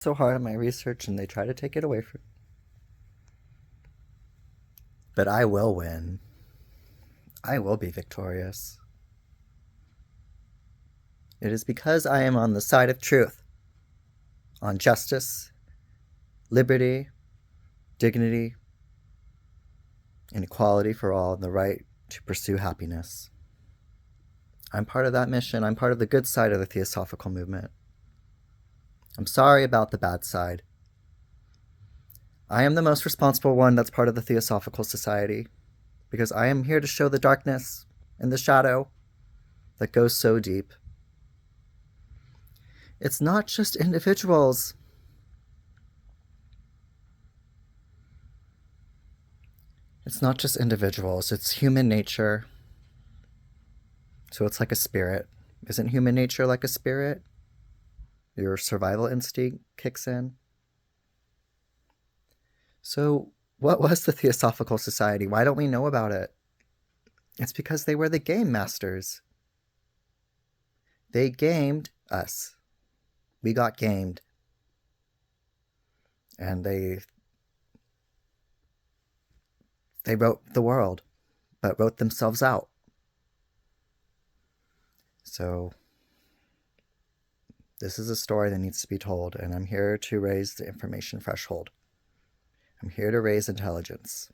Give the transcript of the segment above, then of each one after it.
So hard on my research and they try to take it away from me. But I will win. I will be victorious. It is because I am on the side of truth, on justice, liberty, dignity, and equality for all, and the right to pursue happiness. I'm part of that mission. I'm part of the good side of the Theosophical movement. I'm sorry about the bad side. I am the most responsible one that's part of the Theosophical Society, because I am here to show the darkness and the shadow that goes so deep. It's not just individuals. It's not just individuals. It's human nature. So it's like a spirit. Isn't human nature like a spirit? Your survival instinct kicks in. So what was the Theosophical Society? Why don't we know about it? It's because they were the game masters. They gamed us. We got gamed. And they wrote the world, but wrote themselves out. So this is a story that needs to be told, and I'm here to raise the information threshold. I'm here to raise intelligence.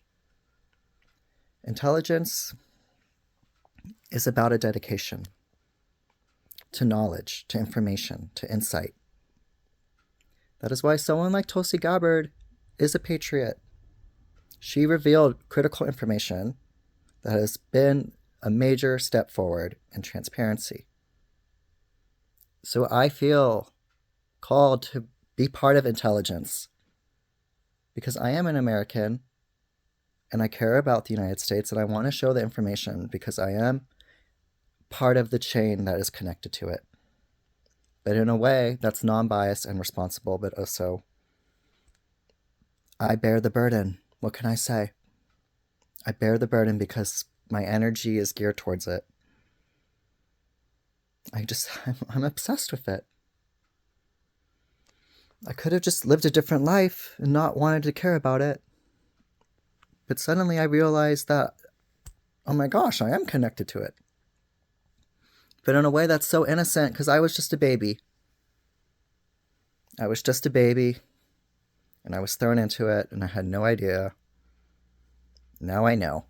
Intelligence is about a dedication to knowledge, to information, to insight. That is why someone like Tulsi Gabbard is a patriot. She revealed critical information that has been a major step forward in transparency. So I feel called to be part of intelligence because I am an American and I care about the United States and I want to show the information because I am part of the chain that is connected to it. But in a way that's non-biased and responsible, but also I bear the burden. What can I say? I bear the burden because my energy is geared towards it. I'm obsessed with it. I could have just lived a different life and not wanted to care about it. But suddenly I realized that, oh my gosh, I am connected to it. But in a way that's so innocent because I was just a baby. I was just a baby and I was thrown into it and I had no idea. Now I know.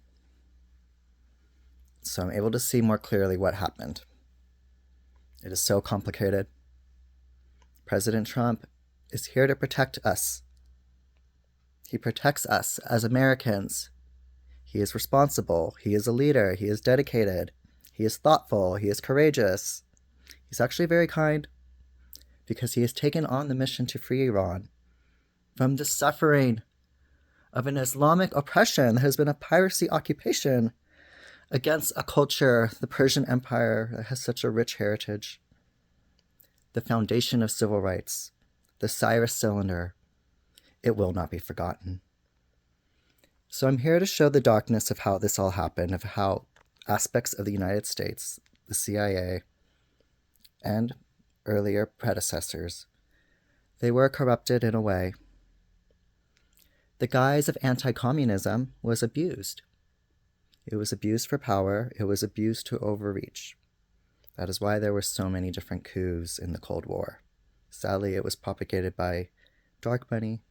So I'm able to see more clearly what happened. It is so complicated. President Trump is here to protect us. He protects us as Americans. He is responsible. He is a leader. He is dedicated. He is thoughtful. He is courageous. He's actually very kind because he has taken on the mission to free Iran from the suffering of an Islamic oppression that has been a piracy occupation against a culture, the Persian Empire, that has such a rich heritage. The foundation of civil rights, the Cyrus cylinder, it will not be forgotten. So I'm here to show the darkness of how this all happened, of how aspects of the United States, the CIA, and earlier predecessors, they were corrupted in a way. The guise of anti-communism was abused. It was abused for power. It was abused to overreach. That is why there were so many different coups in the Cold War. Sadly, it was propagated by dark money.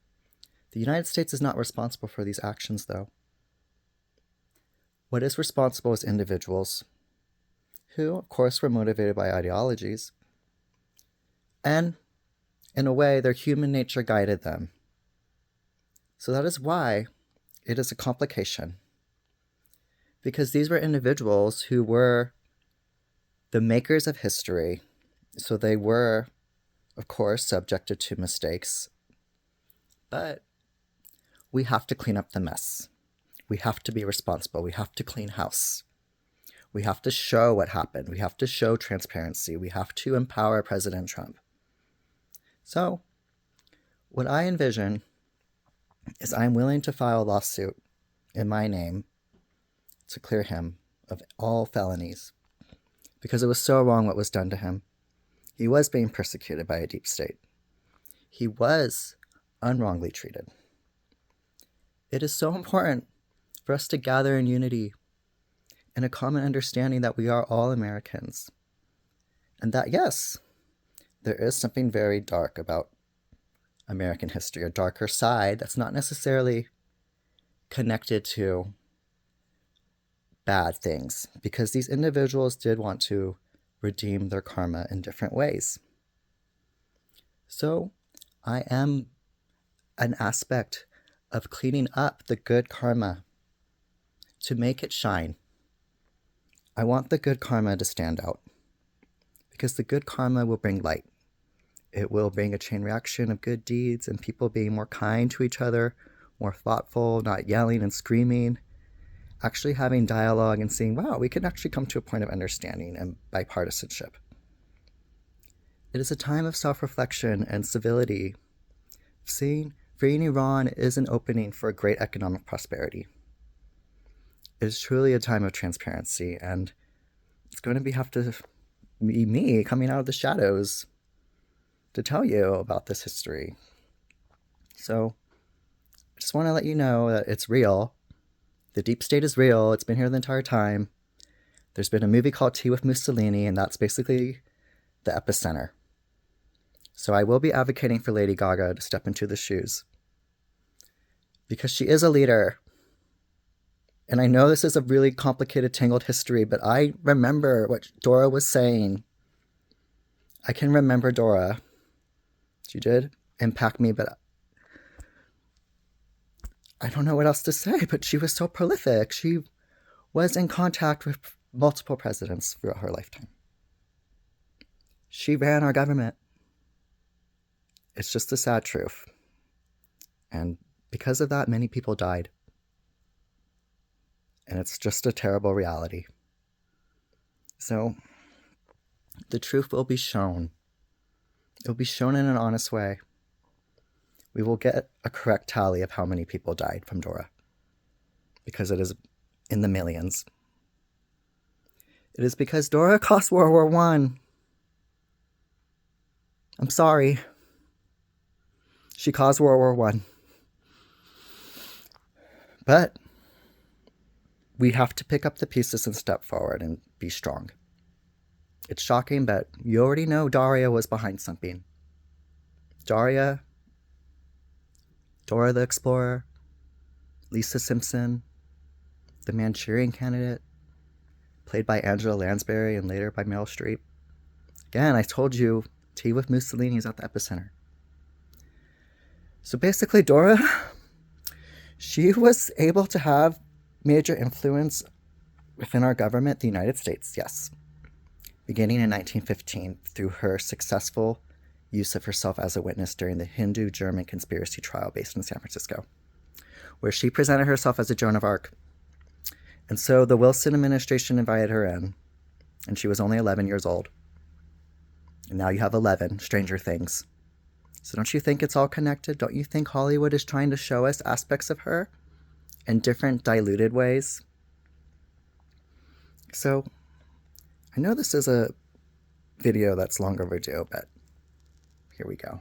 The United States is not responsible for these actions, though. What is responsible is individuals who, of course, were motivated by ideologies. And, in a way, their human nature guided them. So that is why it is a complication. Because these were individuals who were the makers of history. So they were, of course, subjected to mistakes. But we have to clean up the mess. We have to be responsible. We have to clean house. We have to show what happened. We have to show transparency. We have to empower President Trump. So, what I envision is I'm willing to file a lawsuit in my name to clear him of all felonies because it was so wrong what was done to him. He was being persecuted by a deep state. he was unwrongly treated. It is so important for us to gather in unity and a common understanding that we are all Americans. And that, yes, there is something very dark about American history, a darker side that's not necessarily connected to bad things, because these individuals did want to redeem their karma in different ways. So I am an aspect of cleaning up the good karma to make it shine. I want the good karma to stand out, because the good karma will bring light. It will bring a chain reaction of good deeds and people being more kind to each other, more thoughtful, not yelling and screaming, actually having dialogue and seeing, wow, we can actually come to a point of understanding and bipartisanship. It is a time of self-reflection and civility. Seeing freeing Iran is an opening for a great economic prosperity. It is truly a time of transparency, and it's going to have to be me coming out of the shadows to tell you about this history. So I just want to let you know that it's real. The deep state is real. It's been here the entire time. There's been a movie called Tea with Mussolini, and that's basically the epicenter. So I will be advocating for Lady Gaga to step into the shoes, because she is a leader. And I know this is a really complicated, tangled history, but I remember what Dora was saying. I can remember Dora. She did impact me, but I don't know what else to say, but she was so prolific. She was in contact with multiple presidents throughout her lifetime. She ran our government. It's just the sad truth. And because of that, many people died. And it's just a terrible reality. So the truth will be shown. It will be shown in an honest way. We will get a correct tally of how many people died from Dora, because it is in the millions. It is because Dora caused World War I. I'm sorry. She caused World War I. But we have to pick up the pieces and step forward and be strong. It's shocking, but you already know Daria was behind something. Dora the Explorer, Lisa Simpson, the Manchurian Candidate, played by Angela Lansbury and later by Meryl Streep. Again, I told you, Tea with Mussolini is at the epicenter. So basically, Dora, she was able to have major influence within our government, the United States, yes, beginning in 1915 through her successful use of herself as a witness during the Hindu-German conspiracy trial based in San Francisco, where she presented herself as a Joan of Arc. And so the Wilson administration invited her in, and she was only 11 years old. And now you have 11, Stranger Things. So don't you think it's all connected? Don't you think Hollywood is trying to show us aspects of her in different diluted ways? So I know this is a video that's long overdue, but here we go.